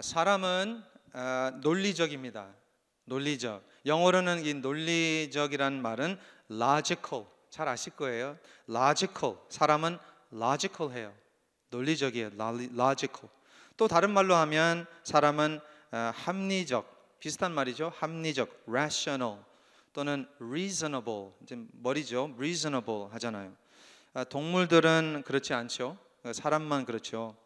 사람은 논리적입니다. 논리적. 영어로는 이 논리적이라는 말은 logical. 잘 아실 거예요. logical. 사람은 logical해요. 논리적이에요. logical. 또 다른 말로 하면 사람은 합리적. 비슷한 말이죠. 합리적, rational 또는 reasonable. 이제 머리죠. reasonable 하잖아요. 동물들은 그렇지 않죠. 사람만 그렇죠.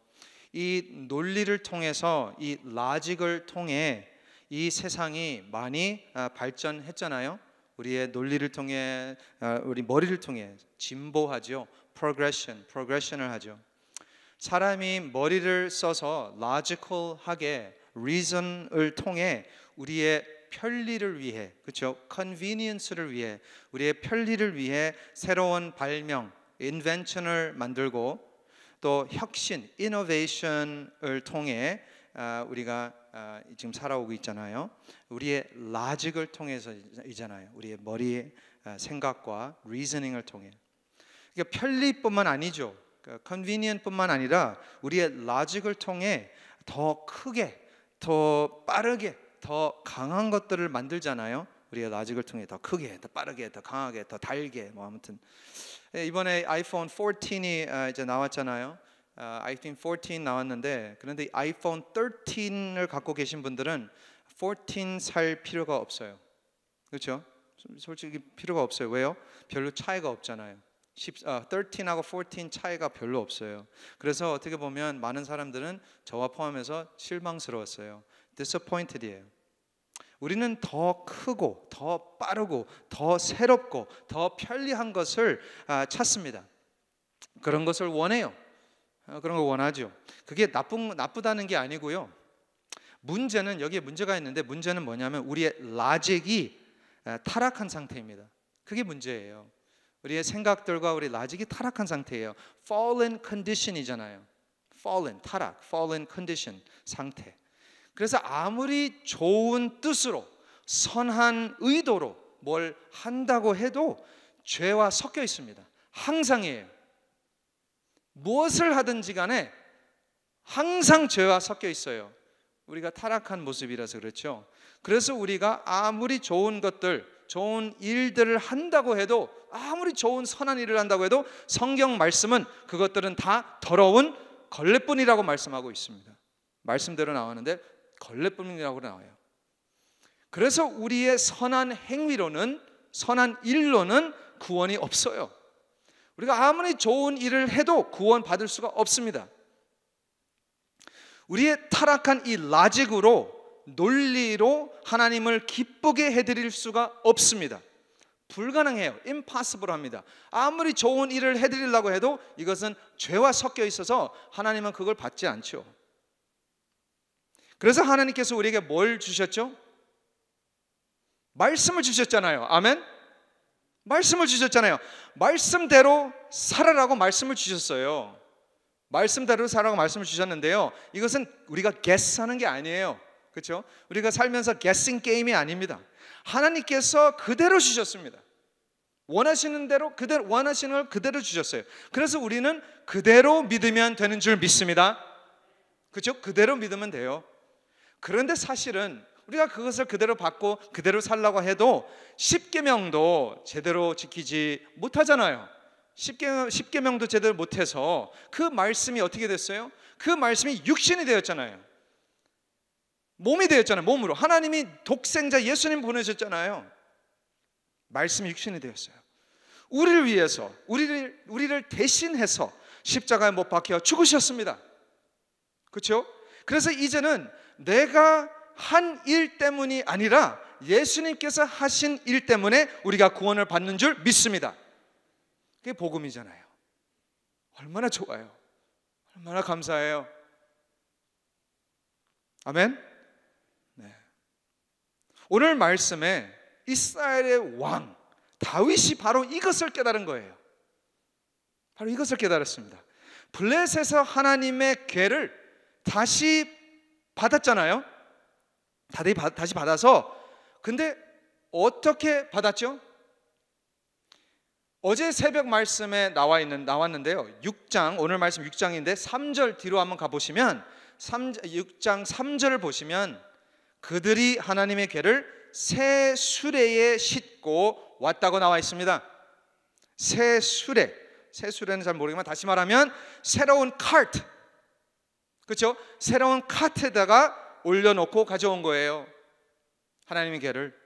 이 논리를 통해서, 이 로직을 통해 이 세상이 많이 발전했잖아요. 우리의 논리를 통해, 우리 머리를 통해 진보하죠. progression을 하죠. 사람이 머리를 써서 logical하게 reason을 통해 우리의 편리를 위해, 그렇죠? convenience를 위해, 우리의 편리를 위해 새로운 발명, invention을 만들고 또 혁신, innovation을 통해 우리가 지금 살아오고 있잖아요. 우리의 logic을 통해서이잖아요. 우리의 머리의 생각과 reasoning을 통해. 그러니까 편리뿐만 아니죠. convenient뿐만 아니라 우리의 logic을 통해 더 크게, 더 빠르게, 더 강한 것들을 만들잖아요. 우리의 logic을 통해 더 크게, 더 빠르게, 더 강하게, 더 달게, 뭐 아무튼 이번에 아이폰 14이 이제 나왔잖아요. 아이폰 14 나왔는데, 그런데 아이폰 13을 갖고 계신 분들은 14 살 필요가 없어요. 그렇죠? 솔직히 필요가 없어요. 왜요? 별로 차이가 없잖아요. 13하고 14 차이가 별로 없어요. 그래서 어떻게 보면 많은 사람들은 저와 포함해서 실망스러웠어요. disappointed이에요. 우리는 더 크고 더 빠르고 더 새롭고 더 편리한 것을 찾습니다. 그런 것을 원해요. 그런 걸 원하죠. 그게 나쁘다는 게 아니고요. 문제는, 여기에 문제가 있는데, 문제는 뭐냐면 우리의 logic이 타락한 상태입니다. 그게 문제예요. 우리의 생각들과 우리 logic이 타락한 상태예요. fallen condition이잖아요. fallen, 타락, fallen condition, 상태. 그래서 아무리 좋은 뜻으로, 선한 의도로 뭘 한다고 해도 죄와 섞여 있습니다. 항상이에요. 무엇을 하든지 간에 항상 죄와 섞여 있어요. 우리가 타락한 모습이라서 그렇죠. 그래서 우리가 아무리 좋은 것들, 좋은 일들을 한다고 해도, 아무리 좋은 선한 일을 한다고 해도 성경 말씀은 그것들은 다 더러운 걸레뿐이라고 말씀하고 있습니다. 말씀대로 나오는데 걸레뿐이라고 나와요. 그래서 우리의 선한 행위로는, 선한 일로는 구원이 없어요. 우리가 아무리 좋은 일을 해도 구원 받을 수가 없습니다. 우리의 타락한 이 logic으로, 논리로 하나님을 기쁘게 해드릴 수가 없습니다. 불가능해요. impossible 합니다. 아무리 좋은 일을 해드리려고 해도 이것은 죄와 섞여 있어서 하나님은 그걸 받지 않죠. 그래서 하나님께서 우리에게 뭘 주셨죠? 말씀을 주셨잖아요. 아멘? 말씀을 주셨잖아요. 말씀대로 살아라고 말씀을 주셨어요. 말씀대로 살아라고 말씀을 주셨는데요, 이것은 우리가 guess하는 게 아니에요. 그렇죠? 우리가 살면서 guessing 게임이 아닙니다. 하나님께서 그대로 주셨습니다. 원하시는 대로, 그대로, 원하시는 걸 그대로 주셨어요. 그래서 우리는 그대로 믿으면 되는 줄 믿습니다. 그렇죠? 그대로 믿으면 돼요. 그런데 사실은 우리가 그것을 그대로 받고 그대로 살라고 해도 10계명도 제대로 지키지 못하잖아요. 10계명도 제대로 못해서 그 말씀이 어떻게 됐어요? 그 말씀이 육신이 되었잖아요. 몸이 되었잖아요. 몸으로 하나님이 독생자 예수님 보내셨잖아요. 말씀이 육신이 되었어요. 우리를 위해서, 우리를 대신해서 십자가에 못 박혀 죽으셨습니다. 그렇죠? 그래서 이제는 내가 한 일 때문이 아니라 예수님께서 하신 일 때문에 우리가 구원을 받는 줄 믿습니다. 그게 복음이잖아요. 얼마나 좋아요. 얼마나 감사해요. 아멘. 네. 오늘 말씀에 이스라엘의 왕 다윗이 바로 이것을 깨달은 거예요. 바로 이것을 깨달았습니다. 블레셋에서 하나님의 궤를 다시 받았잖아요. 다시 받아서, 근데 어떻게 받았죠? 어제 새벽 말씀에 나왔는데요. 6장, 오늘 말씀 6장인데 3절 뒤로 한번 가보시면 6장 3절을 보시면 그들이 하나님의 궤를 새 수레에 싣고 왔다고 나와 있습니다. 새 수레는 잘 모르지만 다시 말하면 새로운 카트, 그렇죠? 새로운 카트에다가 올려놓고 가져온 거예요, 하나님의 궤를.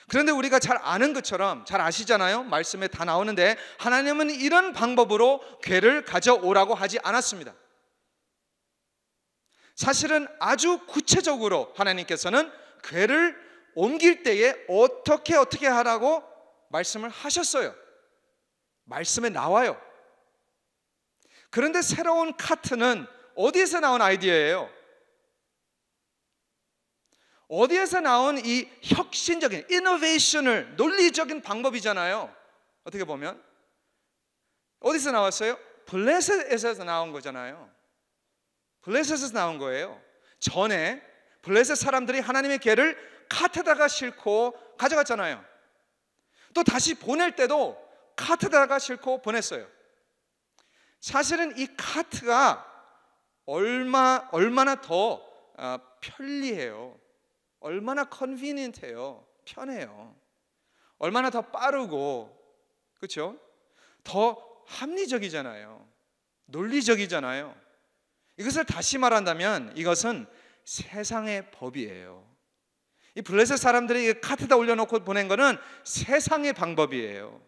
그런데 우리가 잘 아는 것처럼, 잘 아시잖아요. 말씀에 다 나오는데 하나님은 이런 방법으로 궤를 가져오라고 하지 않았습니다. 사실은 아주 구체적으로 하나님께서는 궤를 옮길 때에 어떻게 하라고 말씀을 하셨어요. 말씀에 나와요. 그런데 새로운 카트는 어디에서 나온 아이디어예요? 어디에서 나온 이 혁신적인 이노베이션을, 논리적인 방법이잖아요. 어떻게 보면 어디서 나왔어요? 블레셋에서 나온 거잖아요. 블레셋에서 나온 거예요. 전에 블레셋 사람들이 하나님의 궤를 카트에다가 싣고 가져갔잖아요. 또 다시 보낼 때도 카트에다가 싣고 보냈어요. 사실은 이 카트가 얼마나 더 편리해요. 얼마나 컨비니언트해요. 편해요. 얼마나 더 빠르고, 그렇죠? 더 합리적이잖아요. 논리적이잖아요. 이것을 다시 말한다면 이것은 세상의 법이에요. 이 블레셋 사람들이 카트에다 올려놓고 보낸 거는 세상의 방법이에요.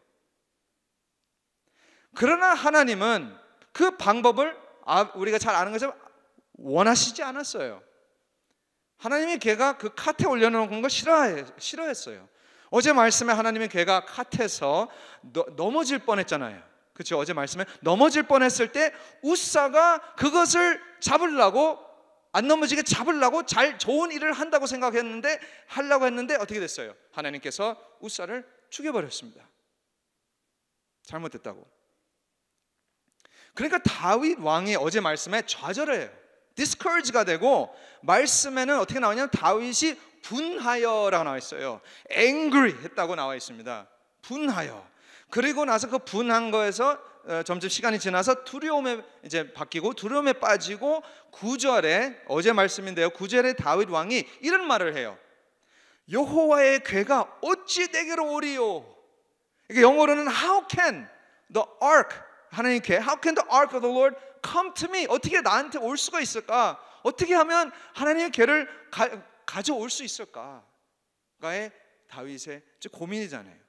그러나 하나님은 그 방법을 우리가 잘 아는 것처럼 원하시지 않았어요. 하나님의 궤가 그 카트에 올려놓은 걸 싫어했어요. 어제 말씀에 하나님의 궤가 카트에서 넘어질 뻔했잖아요. 그렇죠? 어제 말씀에 넘어질 뻔했을 때 우사가 그것을 잡으려고, 안 넘어지게 잡으려고 좋은 일을 한다고 생각했는데, 하려고 했는데 어떻게 됐어요? 하나님께서 우사를 죽여버렸습니다. 잘못됐다고. 그러니까 다윗 왕이 어제 말씀에 좌절해요. discourage가 되고, 말씀에는 어떻게 나오냐면 다윗이 분하여라고 나와 있어요. angry 했다고 나와 있습니다. 분하여. 그리고 나서 그 분한 거에서 점점 시간이 지나서 두려움에 이제 바뀌고, 두려움에 빠지고, 9절에 어제 말씀인데요, 9절에 다윗 왕이 이런 말을 해요. 여호와의 궤가 어찌 내게로 오리요? 이게 영어로는 How can the ark, 하나님 궤, How can the ark of the Lord come to me? 어떻게 나한테 올 수가 있을까? 어떻게 하면 하나님의 궤를 가져올 수 있을까가의 다윗의 고민이잖아요.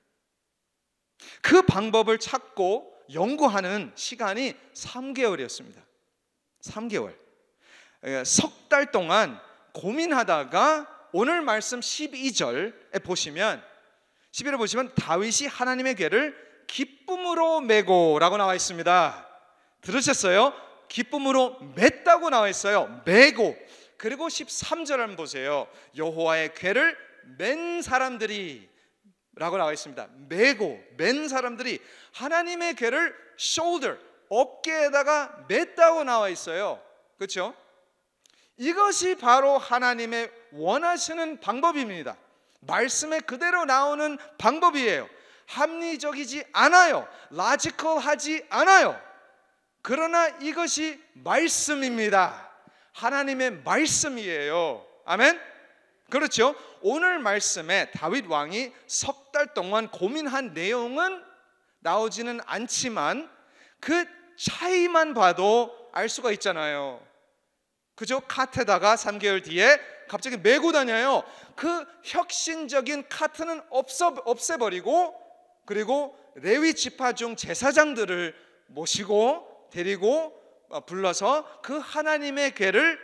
그 방법을 찾고 연구하는 시간이 3개월이었습니다. 3개월. 석 달 동안 고민하다가 오늘 말씀 12절에 보시면, 11절에 보시면 다윗이 하나님의 궤를 기쁨으로 메고 라고 나와 있습니다. 들으셨어요? 기쁨으로 맸다고 나와 있어요. 메고. 그리고 13절 한번 보세요. 여호와의 궤를 맨 사람들이 라고 나와 있습니다. 메고, 맨 사람들이 하나님의 궤를 shoulder, 어깨에다가 맸다고 나와 있어요. 그렇죠? 이것이 바로 하나님의 원하시는 방법입니다. 말씀에 그대로 나오는 방법이에요. 합리적이지 않아요. 라지컬하지 않아요. 그러나 이것이 말씀입니다. 하나님의 말씀이에요. 아멘? 그렇죠? 오늘 말씀에 다윗 왕이 석 달 동안 고민한 내용은 나오지는 않지만 그 차이만 봐도 알 수가 있잖아요. 그죠? 카트에다가 3개월 뒤에 갑자기 메고 다녀요. 그 혁신적인 카트는 없애버리고, 그리고 레위 지파 중 제사장들을 모시고 데리고 불러서 그 하나님의 궤를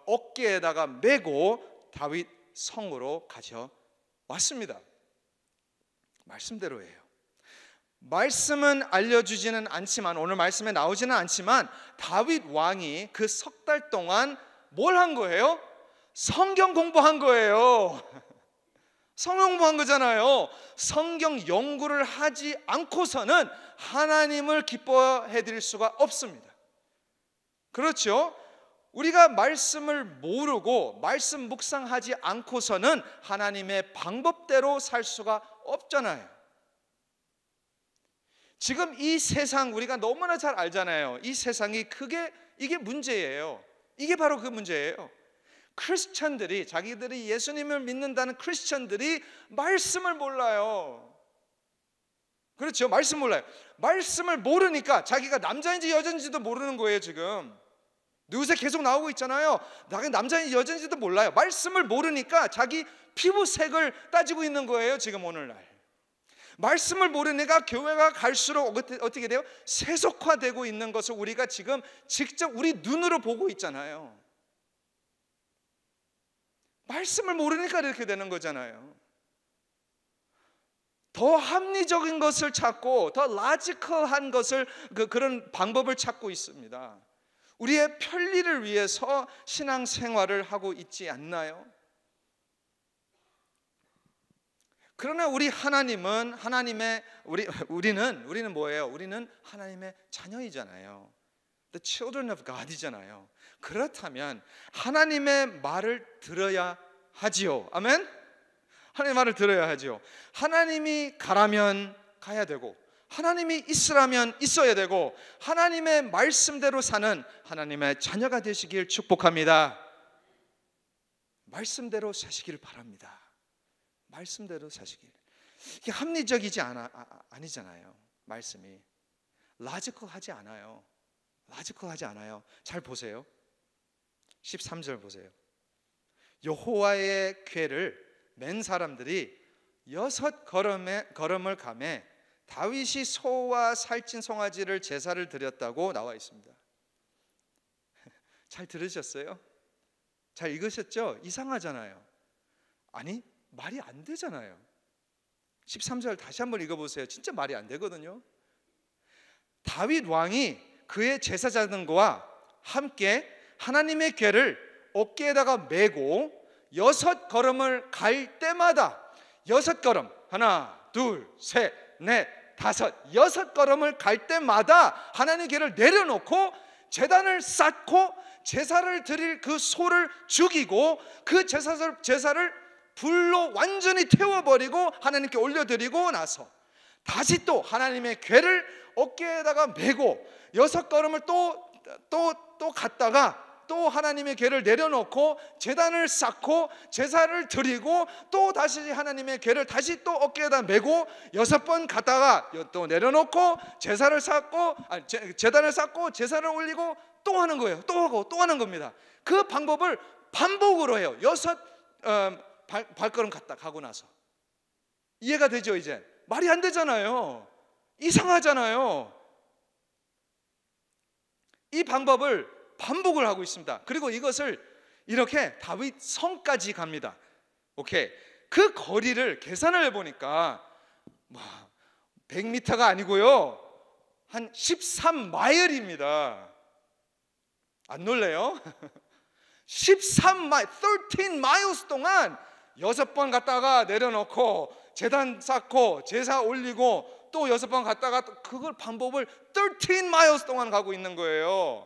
어깨에다가 메고 다윗 성으로 가져왔습니다. 말씀대로예요. 말씀은 알려주지는 않지만, 오늘 말씀에 나오지는 않지만 다윗 왕이 그 석 달 동안 뭘 한 거예요? 성경 공부한 거예요. 성경 공부한 거잖아요. 성경 연구를 하지 않고서는 하나님을 기뻐해 드릴 수가 없습니다. 그렇죠? 우리가 말씀을 모르고 말씀 묵상하지 않고서는 하나님의 방법대로 살 수가 없잖아요. 지금 이 세상 우리가 너무나 잘 알잖아요. 이 세상이 이게 문제예요. 이게 바로 그 문제예요. 크리스천들이, 자기들이 예수님을 믿는다는 크리스천들이 말씀을 몰라요. 그렇죠? 말씀 몰라요. 말씀을 모르니까 자기가 남자인지 여자인지도 모르는 거예요. 지금 뉴스에 계속 나오고 있잖아요. 나가 남자인지 여자인지도 몰라요. 말씀을 모르니까 자기 피부색을 따지고 있는 거예요. 지금 오늘날 말씀을 모르니까 교회가 갈수록 어떻게 돼요? 세속화되고 있는 것을 우리가 지금 직접 우리 눈으로 보고 있잖아요. 말씀을 모르니까 이렇게 되는 거잖아요. 더 합리적인 것을 찾고 더 라지컬한 것을 그런 방법을 찾고 있습니다. 우리의 편리를 위해서 신앙생활을 하고 있지 않나요? 그러나 우리 하나님은 우리는 뭐예요? 우리는 하나님의 자녀이잖아요. The children of God이잖아요. 그렇다면 하나님의 말을 들어야 하지요. 아멘? 하나님의 말을 들어야 하죠. 하나님이 가라면 가야 되고 하나님이 있으라면 있어야 되고 하나님의 말씀대로 사는 하나님의 자녀가 되시길 축복합니다. 말씀대로 사시길 바랍니다. 말씀대로 사시길. 이게 합리적이지 아니잖아요. 말씀이 라지컬하지 않아요. 라지컬하지 않아요. 잘 보세요. 13절 보세요. 여호와의 궤를 맨 사람들이 6걸음을 가매 다윗이 소와 살찐 송아지를 제사를 드렸다고 나와 있습니다. 잘 들으셨어요? 잘 읽으셨죠? 이상하잖아요. 아니 말이 안 되잖아요. 13절 다시 한번 읽어보세요. 진짜 말이 안 되거든요. 다윗 왕이 그의 제사장들과 함께 하나님의 궤를 어깨에다가 메고 6걸음을 갈 때마다 6걸음, 하나, 둘, 셋, 넷, 다섯, 6걸음을 갈 때마다 하나님의 궤를 내려놓고 제단을 쌓고 제사를 드릴 그 소를 죽이고 그 제사를 불로 완전히 태워버리고 하나님께 올려드리고 나서 다시 또 하나님의 궤를 어깨에다가 메고 6걸음을 또 갔다가 또 하나님의 궤를 내려놓고 제단을 쌓고 제사를 드리고 또 다시 하나님의 궤를 다시 또 어깨에다 메고 6번 갔다가 또 내려놓고 제사를 쌓고 제단을 쌓고 제사를 올리고 또 하는 거예요. 또 하고 또 하는 겁니다. 그 방법을 반복으로 해요. 6 발걸음 갔다 가고 나서. 이해가 되죠? 이제 말이 안 되잖아요. 이상하잖아요. 이 방법을 반복을 하고 있습니다. 그리고 이것을 이렇게 다윗 성까지 갑니다. 오케이. 그 거리를 계산을 해보니까 100m가 아니고요, 한 13마일입니다. 안 놀래요? 13마일, 13 miles 동안 6번 갔다가 내려놓고 제단 쌓고 제사 올리고 또 6번 갔다가 그걸 반복을 13 miles 동안 가고 있는 거예요.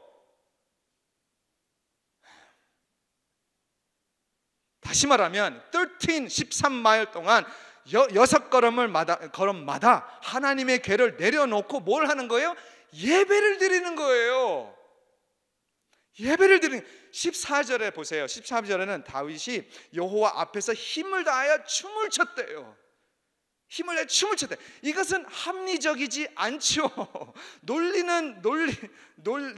다시 말하면 13마일 동안 6걸음마다 하나님의 궤를 내려놓고 뭘 하는 거예요? 예배를 드리는 거예요. 예배를 드리는. 14절에 보세요. 14절에는 다윗이 여호와 앞에서 힘을 다하여 춤을 췄대요. 힘을 다해 춤을 췄대. 이것은 합리적이지 않죠.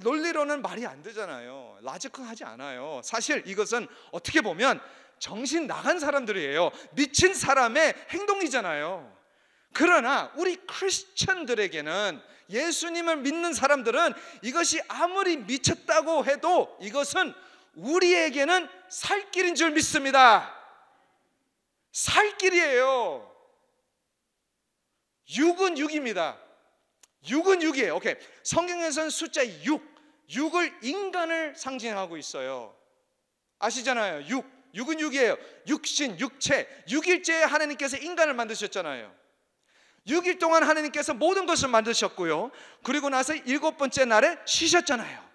논리로는 말이 안 되잖아요. 라지컬하지 않아요. 사실 이것은 어떻게 보면 정신 나간 사람들이에요. 미친 사람의 행동이잖아요. 그러나 우리 크리스천들에게는, 예수님을 믿는 사람들은 이것이 아무리 미쳤다고 해도 이것은 우리에게는 살 길인 줄 믿습니다. 살 길이에요. 6은 6입니다. 6은 6이에요. 오케이. 성경에서는 숫자 6을 인간을 상징하고 있어요. 아시잖아요. 6은 6이에요. 육신, 육체. 6일째에 하나님께서 인간을 만드셨잖아요. 6일 동안 하나님께서 모든 것을 만드셨고요, 그리고 나서 7번째 날에 쉬셨잖아요.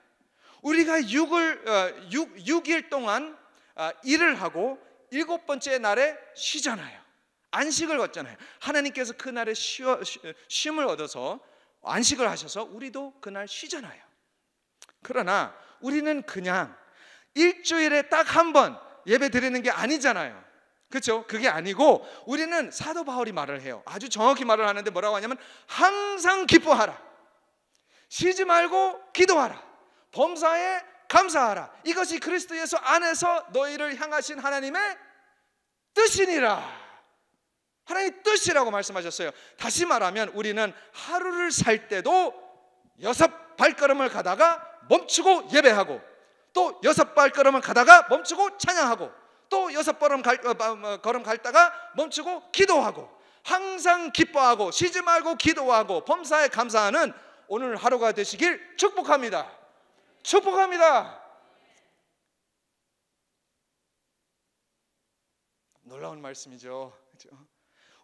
우리가 6일 동안 일을 하고 7번째 날에 쉬잖아요. 안식을 갖잖아요. 하나님께서 그 날에 쉼을 얻어서 안식을 하셔서 우리도 그날 쉬잖아요. 그러나 우리는 그냥 일주일에 딱 한 번 예배 드리는 게 아니잖아요. 그렇죠? 그게 아니고 우리는 사도 바울이 말을 해요. 아주 정확히 말을 하는데 뭐라고 하냐면 항상 기뻐하라, 쉬지 말고 기도하라, 범사에 감사하라. 이것이 그리스도 예수 안에서 너희를 향하신 하나님의 뜻이니라. 하나님의 뜻이라고 말씀하셨어요. 다시 말하면 우리는 하루를 살 때도 6발걸음을 가다가 멈추고 예배하고, 또 6발걸음을 가다가 멈추고 찬양하고, 또 6걸음 갔다가 멈추고 기도하고, 항상 기뻐하고 쉬지 말고 기도하고 범사에 감사하는 오늘 하루가 되시길 축복합니다. 축복합니다. 놀라운 말씀이죠.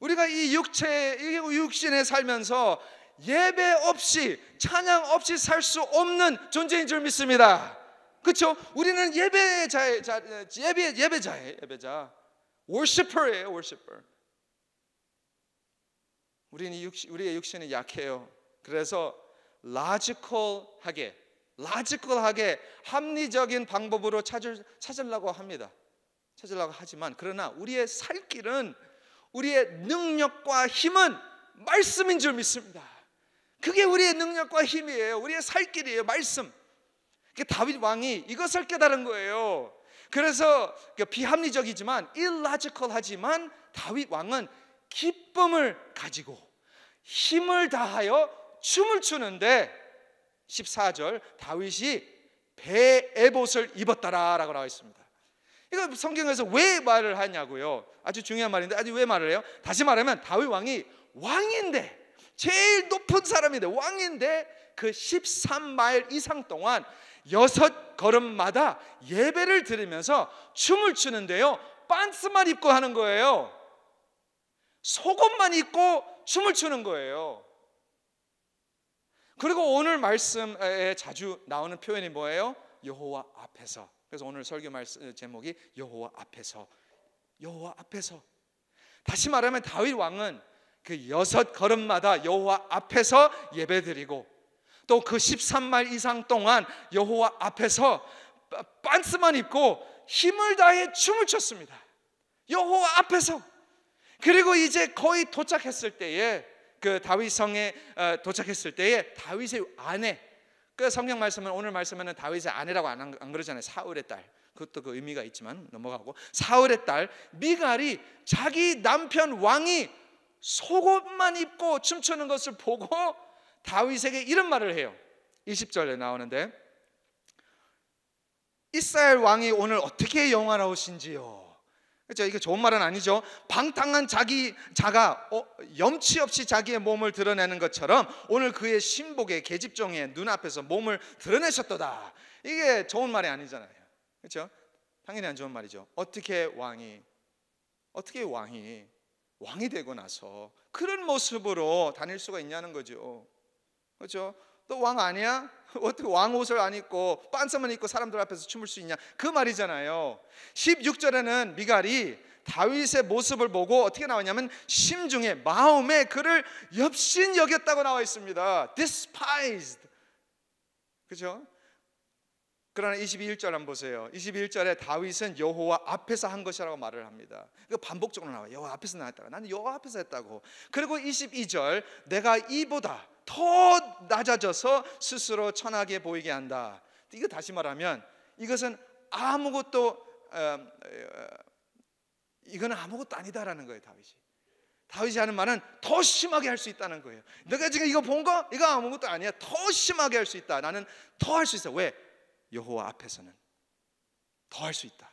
우리가 이 육신에 살면서 예배 없이, 찬양 없이 살 수 없는 존재인 줄 믿습니다. 그렇죠? 우리는 예배자. worshiper예요, worshiper. 우리는 우리의 육신이 약해요. 그래서 logical하게 합리적인 방법으로 찾으려고 합니다. 찾으려고 하지만, 그러나 우리의 살 길은, 우리의 능력과 힘은 말씀인 줄 믿습니다. 그게 우리의 능력과 힘이에요. 우리의 살 길이에요, 말씀. 다윗 왕이 이것을 깨달은 거예요. 그래서 비합리적이지만 illogical하지만 다윗 왕은 기쁨을 가지고 힘을 다하여 춤을 추는데 14절 다윗이 배 에봇을 입었다라고 나와 있습니다. 이거 성경에서 왜 말을 하냐고요. 아주 중요한 말인데 왜 말을 해요? 다시 말하면 다윗 왕이 왕인데, 제일 높은 사람인데, 왕인데 그 13마일 이상 동안 6걸음마다 예배를 드리면서 춤을 추는데요, 빤스만 입고 하는 거예요. 속옷만 입고 춤을 추는 거예요. 그리고 오늘 말씀에 자주 나오는 표현이 뭐예요? 여호와 앞에서. 그래서 오늘 설교 말씀 제목이 여호와 앞에서. 여호와 앞에서. 다시 말하면 다윗 왕은 그 6걸음마다 여호와 앞에서 예배드리고, 또 그 13마일 이상 동안 여호와 앞에서 빤스만 입고 힘을 다해 춤을 췄습니다. 여호와 앞에서. 그리고 이제 거의 도착했을 때에, 그 다윗 성에 도착했을 때에 다윗의 아내, 그 성경 말씀은, 오늘 말씀에는 다윗의 아내라고 안 그러잖아요. 사울의 딸. 그것도 그 의미가 있지만 넘어가고, 사울의 딸 미갈이 자기 남편 왕이 속옷만 입고 춤추는 것을 보고 다윗에게 이런 말을 해요. 20절에 나오는데, 이스라엘 왕이 오늘 어떻게 영화로우신지요. 그렇죠? 이게 좋은 말은 아니죠. 방탕한 자가 염치 없이 자기의 몸을 드러내는 것처럼 오늘 그의 신복의 계집종의 눈앞에서 몸을 드러내셨도다. 이게 좋은 말이 아니잖아요. 그렇죠? 당연히 안 좋은 말이죠. 어떻게 왕이 되고 나서 그런 모습으로 다닐 수가 있냐는 거죠. 그렇죠? 또 왕 아니야? 어떻게 왕 옷을 안 입고 빤스만 입고 사람들 앞에서 춤을 수 있냐, 그 말이잖아요. 16절에는 미갈이 다윗의 모습을 보고 어떻게 나오냐면 심중에, 마음에 그를 엽신 여겼다고 나와 있습니다. despised. 그렇죠? 그러나 21절 한번 보세요. 21절에 다윗은 여호와 앞에서 한 것이라고 말을 합니다. 이거 반복적으로 나와요. 여호와 앞에서 나왔다고. 나는 여호와 앞에서 했다고. 그리고 22절, 내가 이보다 더 낮아져서 스스로 천하게 보이게 한다. 이거 다시 말하면 이것은 이거는 아무것도 아니다라는 거예요. 다윗이 하는 말은 더 심하게 할 수 있다는 거예요. 내가 지금 이거 본 거, 이거 아무것도 아니야. 더 심하게 할 수 있다. 나는 더 할 수 있어. 왜? 여호와 앞에서는 더 할 수 있다.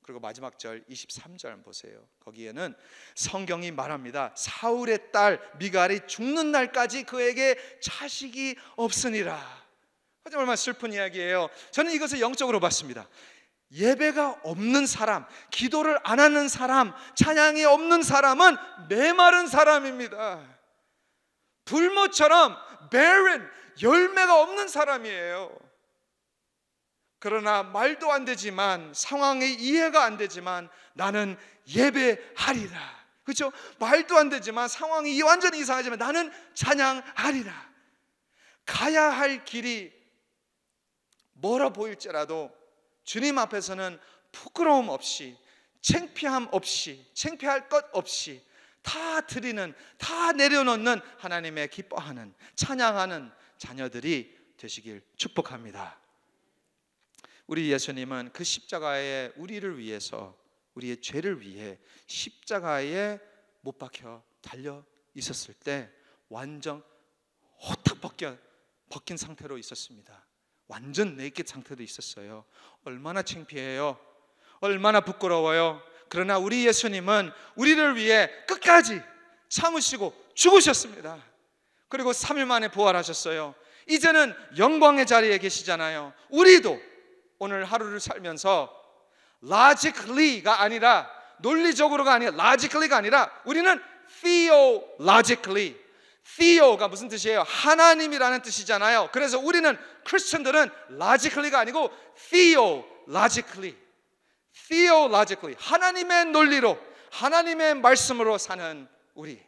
그리고 마지막 절 23절 보세요. 거기에는 성경이 말합니다. 사울의 딸 미갈이 죽는 날까지 그에게 자식이 없으니라. 하지만 얼마나 슬픈 이야기예요. 저는 이것을 영적으로 봤습니다. 예배가 없는 사람, 기도를 안 하는 사람, 찬양이 없는 사람은 메마른 사람입니다. 불모처럼 barren, 열매가 없는 사람이에요. 그러나 말도 안 되지만, 상황이 이해가 안 되지만 나는 예배하리라. 그렇죠? 말도 안 되지만 상황이 완전히 이상하지만 나는 찬양하리라. 가야 할 길이 멀어 보일지라도 주님 앞에서는 부끄러움 없이, 창피함 없이, 창피할 것 없이 다 드리는, 다 내려놓는 하나님의 기뻐하는, 찬양하는 자녀들이 되시길 축복합니다. 우리 예수님은 그 십자가에 우리를 위해서, 우리의 죄를 위해 십자가에 못 박혀 달려 있었을 때 완전 호탁 벗긴 상태로 있었습니다. 완전 네이킷 상태도 있었어요. 얼마나 창피해요. 얼마나 부끄러워요. 그러나 우리 예수님은 우리를 위해 끝까지 참으시고 죽으셨습니다. 그리고 3일 만에 부활하셨어요. 이제는 영광의 자리에 계시잖아요. 우리도 오늘 하루를 살면서 logically가 아니라, 논리적으로가 아니라, logically가 아니라 우리는 theologically, theo가 무슨 뜻이에요? 하나님이라는 뜻이잖아요. 그래서 우리는 크리스천들은 logically가 아니고 theologically 하나님의 논리로, 하나님의 말씀으로 사는 우리.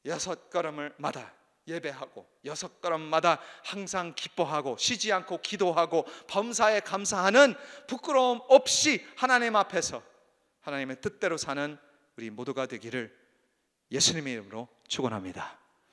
6걸음마다 예배하고 6걸음마다 항상 기뻐하고 쉬지 않고 기도하고 범사에 감사하는 부끄러움 없이 하나님 앞에서 하나님의 뜻대로 사는 우리 모두가 되기를 예수님의 이름으로 축원합니다.